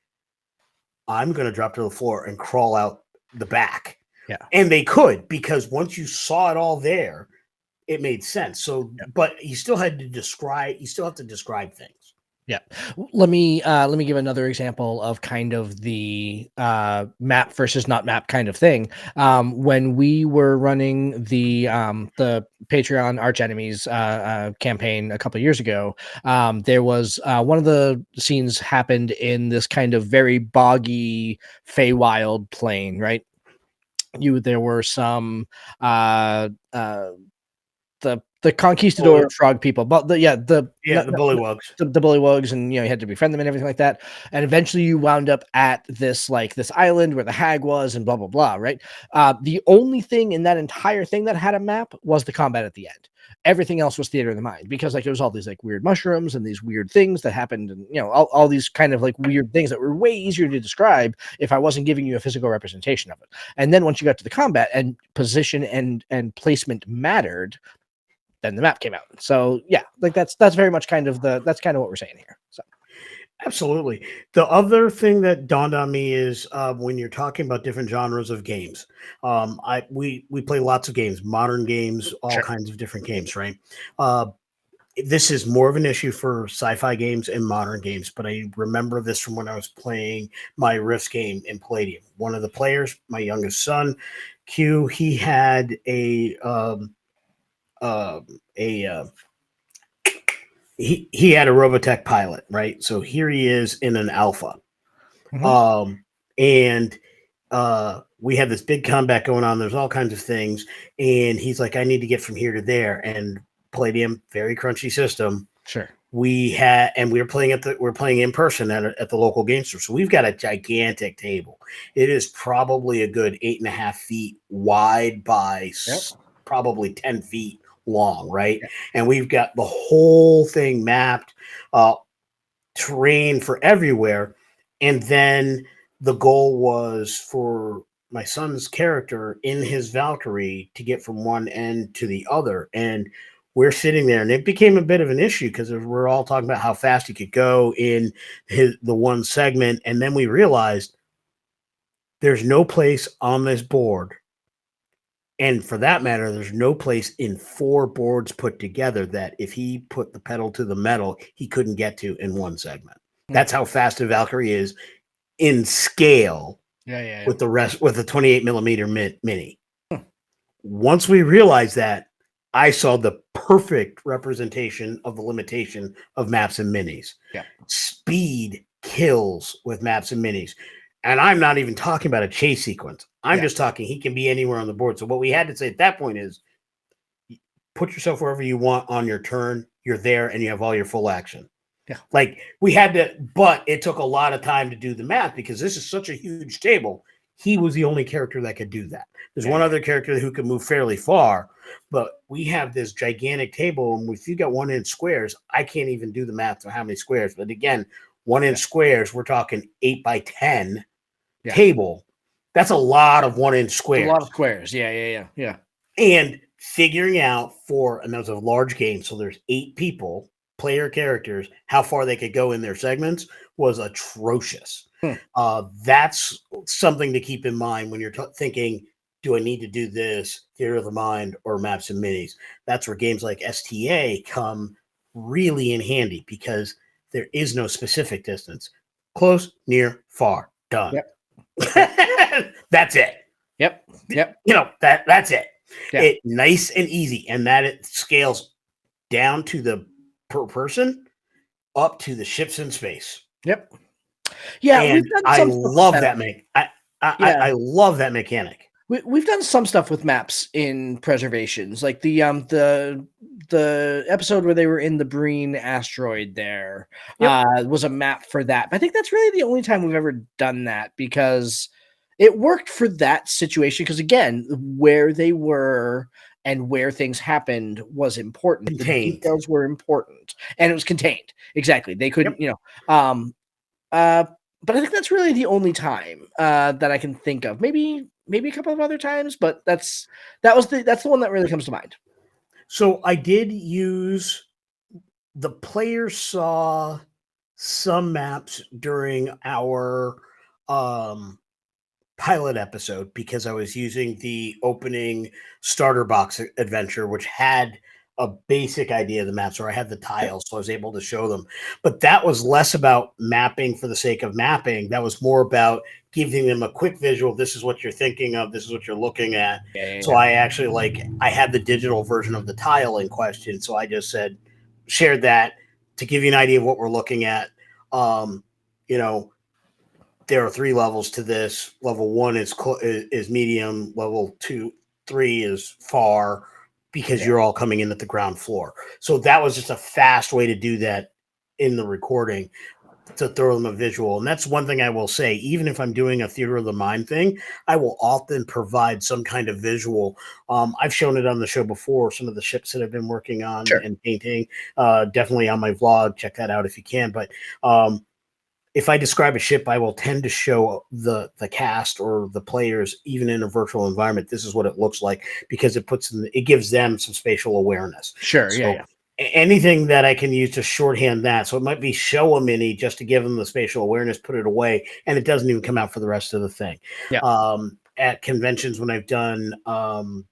I'm going to drop to the floor and crawl out the back. Yeah. And they could, because once you saw it all there, it made sense. So, but you still have to describe things. Yeah. Let me give another example of kind of the map versus not map kind of thing. When we were running the Patreon Arch Enemies campaign a couple of years ago, there was one of the scenes happened in this kind of very boggy Feywild plain, right? There were some the conquistador frog people, but the bullywugs, the bullywugs, and you had to befriend them and everything like that. And eventually you wound up at this island where the hag was, and blah blah blah, right? The only thing in that entire thing that had a map was the combat at the end. Everything else was theater of the mind, because there was all these weird mushrooms and these weird things that happened, and all these kind of weird things that were way easier to describe if I wasn't giving you a physical representation of it. And then once you got to the combat and position and placement mattered, then the map came out. So yeah, that's very much that's kind of what we're saying here. So absolutely. The other thing that dawned on me is when you're talking about different genres of games, we play lots of games, modern games, all kinds of different games, right? This is more of an issue for sci-fi games and modern games, but I remember this from when I was playing my Rifts game in Palladium. One of the players, my youngest son, Q, he had he had a Robotech pilot, right? So here he is in an alpha. And we have this big combat going on. There's all kinds of things. And he's like, I need to get from here to there. And Palladium, very crunchy system. Sure. We're playing in person at the local game store. So we've got a gigantic table. It is probably a good 8.5 feet wide by probably 10 feet long, right? And we've got the whole thing mapped, terrain for everywhere. And then the goal was for my son's character in his Valkyrie to get from one end to the other. And we're sitting there, and it became a bit of an issue because we're all talking about how fast he could go in the one segment. And then we realized there's no place on this board, and for that matter, there's no place in 4 boards put together that if he put the pedal to the metal, he couldn't get to in one segment. That's how fast a Valkyrie is in scale. With the 28 millimeter mini. Once we realized that, I saw the perfect representation of the limitation of maps and minis. Yeah. Speed kills with maps and minis. And I'm not even talking about a chase sequence. I'm Yeah. just talking he can be anywhere on the board. So what we had to say at that point is put yourself wherever you want on your turn. You're there and you have all your full action. Yeah. Like we had to, but it took a lot of time to do the math because this is such a huge table. He was the only character that could do that. There's one other character who could move fairly far, but we have this gigantic table. And if you got 1 inch squares, I can't even do the math of how many squares. But again, 1 inch squares, we're talking 8 by 10 table. That's a lot of 1 inch squares. A lot of squares. Yeah. And figuring out and that was a large game. So there's 8 people, player characters, how far they could go in their segments was atrocious. That's something to keep in mind when you're thinking, do I need to do this, Theater of the Mind, or Maps and Minis? That's where games like STA come really in handy because there is no specific distance. Close, near, far, done. Yep. That's it. Yep. That's it. Yeah. It nice and easy, and that it scales down to the per person up to the ships in space. Yep. Yeah, and I love that. I love that mechanic. We've done some stuff with maps in preservations, like the episode where they were in the Breen asteroid. There was a map for that. But I think that's really the only time we've ever done that because it worked for that situation. Because again, where they were and where things happened was important. Contained. The details were important, and it was contained. Exactly. They couldn't, but I think that's really the only time that I can think of. Maybe a couple of other times, but that's the one that really comes to mind. So I did use the players saw some maps during our pilot episode because I was using the opening starter box adventure, which had a basic idea of the maps, or I had the tiles, so I was able to show them. But that was less about mapping for the sake of mapping. That was more about giving them a quick visual. This is what you're thinking of. This is what you're looking at. So I actually I had the digital version of the tile in question. So I just shared that to give you an idea of what we're looking at. There are 3 levels to this. Level 1 is medium. Level 2, 3 is far, because you're all coming in at the ground floor. So that was just a fast way to do that in the recording, to throw them a visual. And that's one thing I will say, even if I'm doing a Theater of the Mind thing, I will often provide some kind of visual. I've shown it on the show before, some of the ships that I've been working on and painting, definitely on my vlog. Check that out if you can. But if I describe a ship, I will tend to show the cast or the players, even in a virtual environment, this is what it looks like, because it gives them some spatial awareness. Sure. So anything that I can use to shorthand that. So it might be show a mini just to give them the spatial awareness, put it away, and it doesn't even come out for the rest of the thing. At conventions, when I've done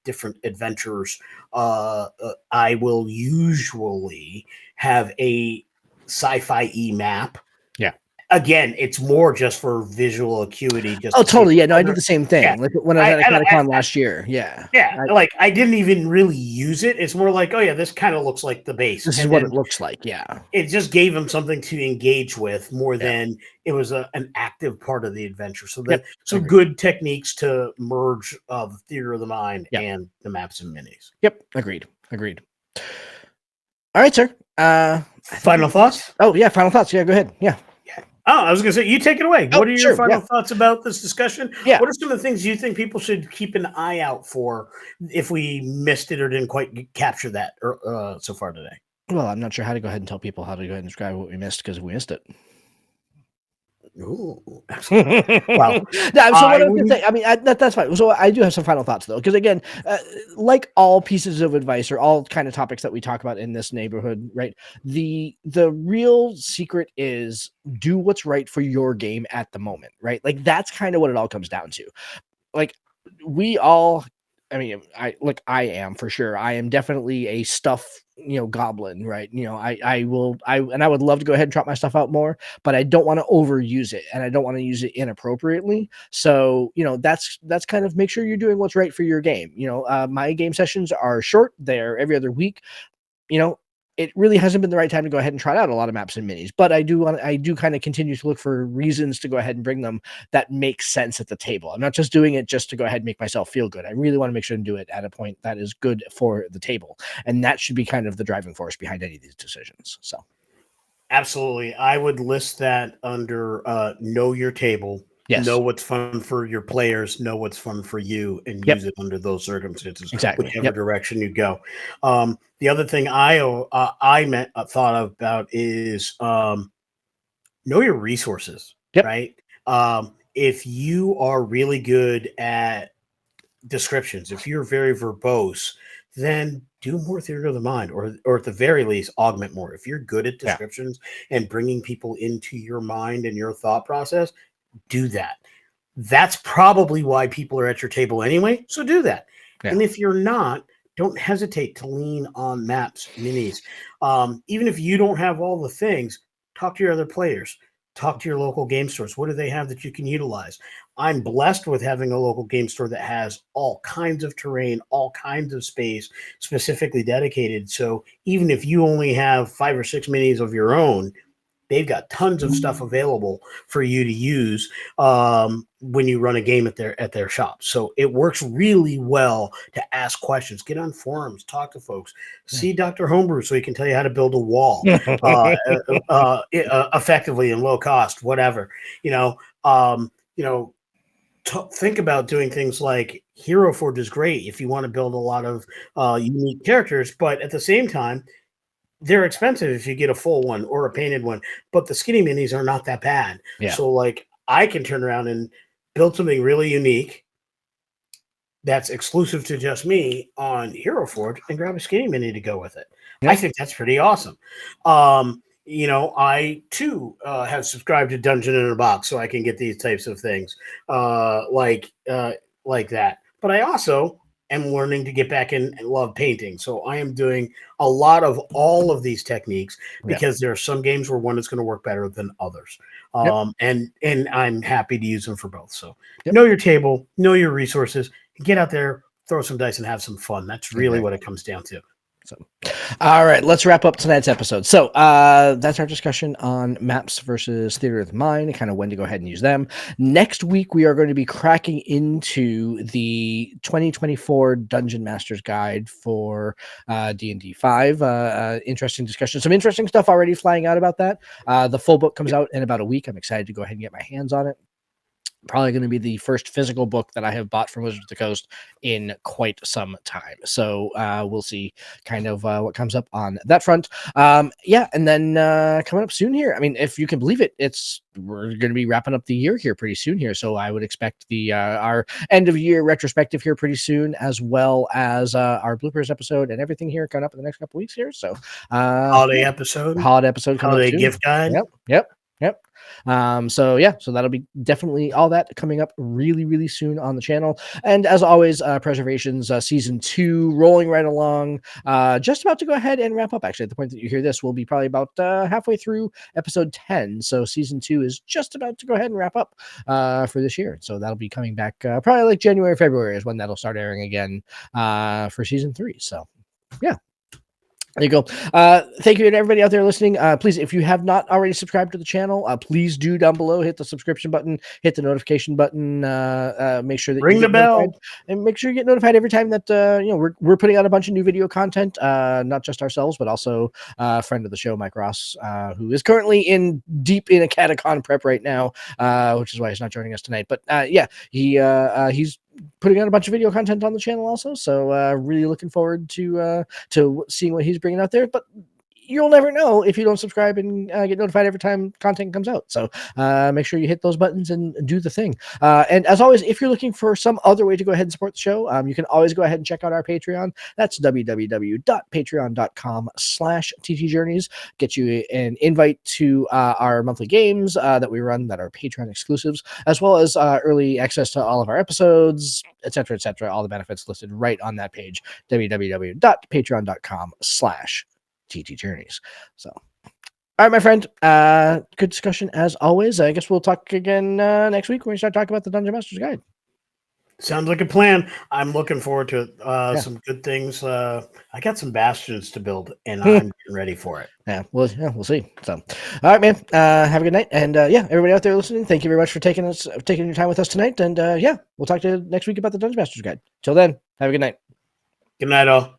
different adventures, I will usually have a sci-fi map. Again, it's more just for visual acuity. Totally. Yeah, no, I did the same thing. Like when I was at Con last year. I didn't even really use it. It's more like, oh yeah, this kind of looks like the base. This is what it looks like. Yeah, it just gave them something to engage with more than it was an active part of the adventure. So some good techniques to merge of Theater of the Mind and the maps and minis. Yep, agreed. All right, sir. Final thoughts? Oh yeah, final thoughts. Yeah, go ahead. Yeah. Oh, I was going to say, you take it away. What are your final thoughts about this discussion? Yeah. What are some of the things you think people should keep an eye out for if we missed it or didn't quite capture that so far today? Well, I'm not sure how to go ahead and tell people how to go ahead and describe what we missed because we missed it. Ooh. Well, so what I was going to say, I mean, that's fine. So I do have some final thoughts, though, because again, like all pieces of advice or all kind of topics that we talk about in this neighborhood, right? The real secret is do what's right for your game at the moment, right? Like that's kind of what it all comes down to. Like we all I mean, I am for sure. I am definitely a stuff, goblin, right? I would love to go ahead and trot my stuff out more, but I don't want to overuse it and I don't want to use it inappropriately. So, that's kind of make sure you're doing what's right for your game. My game sessions are short, they're every other week. you know, it really hasn't been the right time to go ahead and try out a lot of maps and minis, but I do kind of continue to look for reasons to go ahead and bring them that make sense at the table. I'm not just doing it just to go ahead and make myself feel good. I really want to make sure and do it at a point that is good for the table. And that should be kind of the driving force behind any of these decisions. So Absolutely. I would list that under know your table, know yes. what's fun for your players, know what's fun for you, and use Yep. it under those circumstances, Exactly. whichever Yep. direction you go. The other thing thought about is know your resources, Yep. right? If you are really good at descriptions, if you're very verbose, then do more theater of the mind, or at the very least, augment more. If you're good at Yeah. descriptions and bringing people into your mind and your thought process, do that. That's probably why people are at your table anyway. So do that. Yeah. And if you're not, don't hesitate to lean on maps, minis. Even if you don't have all the things, talk to your other players. Talk to your local game stores. What do they have that you can utilize? I'm blessed with having a local game store that has all kinds of terrain, all kinds of space specifically dedicated. So even if you only have 5 or 6 minis of your own, they've got tons of stuff available for you to use when you run a game at their shop. So it works really well to ask questions, get on forums, talk to folks, see Dr. Homebrew so he can tell you how to build a wall effectively and low cost, whatever. You know, you know, think about doing things like Hero Forge is great if you want to build a lot of unique characters, but at the same time, they're expensive if you get a full one or a painted one, but the skinny minis are not that bad. Yeah. So like I can turn around and build something really unique that's exclusive to just me on Hero Forge and grab a skinny mini to go with it. I Yep. think that's pretty awesome. I too have subscribed to Dungeon in a Box so I can get these types of things like that. But I also am learning to get back in and love painting. So I am doing a lot of all of these techniques Yeah. because there are some games where one is going to work better than others. Yep. And I'm happy to use them for both. So Yep. know your table, know your resources, get out there, throw some dice, and have some fun. That's really what Exactly. it comes down to. So, all right, let's wrap up tonight's episode. So, that's our discussion on maps versus theater of the mind and kind of when to go ahead and use them. Next week, we are going to be cracking into the 2024 Dungeon Master's Guide for D&D 5. Interesting discussion. Some interesting stuff already flying out about that. The full book comes out in about a week. I'm excited to go ahead and get my hands on it. Probably going to be the first physical book that I have bought from Wizards of the Coast in quite some time. So we'll see kind of what comes up on that front. Yeah, and then coming up soon here. I mean, if you can believe it, we're going to be wrapping up the year here pretty soon here. So I would expect the our end of year retrospective here pretty soon, as well as our bloopers episode and everything here coming up in the next couple weeks here. So Holiday yeah, episode, holiday episode coming up holiday soon. gift guide. Yep, yep. Yep. So yeah, so that'll be definitely all that coming up really, really soon on the channel. And as always, Preservations season 2 rolling right along. Just about to go ahead and wrap up. Actually, at the point that you hear this, we'll be probably about halfway through episode 10. So season 2 is just about to go ahead and wrap up for this year. So that'll be coming back probably like January, February is when that'll start airing again for season 3. So yeah. There you go. Thank you to everybody out there listening. Please, if you have not already subscribed to the channel, please do down below, hit the subscription button, hit the notification button, make sure that you Ring the get notified, bell. and make sure you get notified every time that we're putting out a bunch of new video content, not just ourselves, but also a friend of the show, Mike Ross, who is currently deep in a catacon prep right now, which is why he's not joining us tonight. But yeah, he's putting out a bunch of video content on the channel also. So really looking forward to seeing what he's bringing out there. But you'll never know if you don't subscribe and get notified every time content comes out. So make sure you hit those buttons and do the thing. And as always, if you're looking for some other way to go ahead and support the show, you can always go ahead and check out our Patreon. That's www.patreon.com/ttjourneys. Get you an invite to our monthly games that we run that are Patreon exclusives, as well as early access to all of our episodes, etc., etc. All the benefits listed right on that page, www.patreon.com/ttjourneys. So, all right, my friend. Good discussion as always. I guess we'll talk again next week when we start talking about the Dungeon Master's Guide. Sounds like a plan. I'm looking forward to it. Yeah. Some good things. I got some bastions to build, and I'm getting ready for it. Yeah, we'll see. So, all right, man. Have a good night, and yeah, everybody out there listening, thank you very much for taking your time with us tonight. And yeah, we'll talk to you next week about the Dungeon Master's Guide. Till then, have a good night. Good night, all.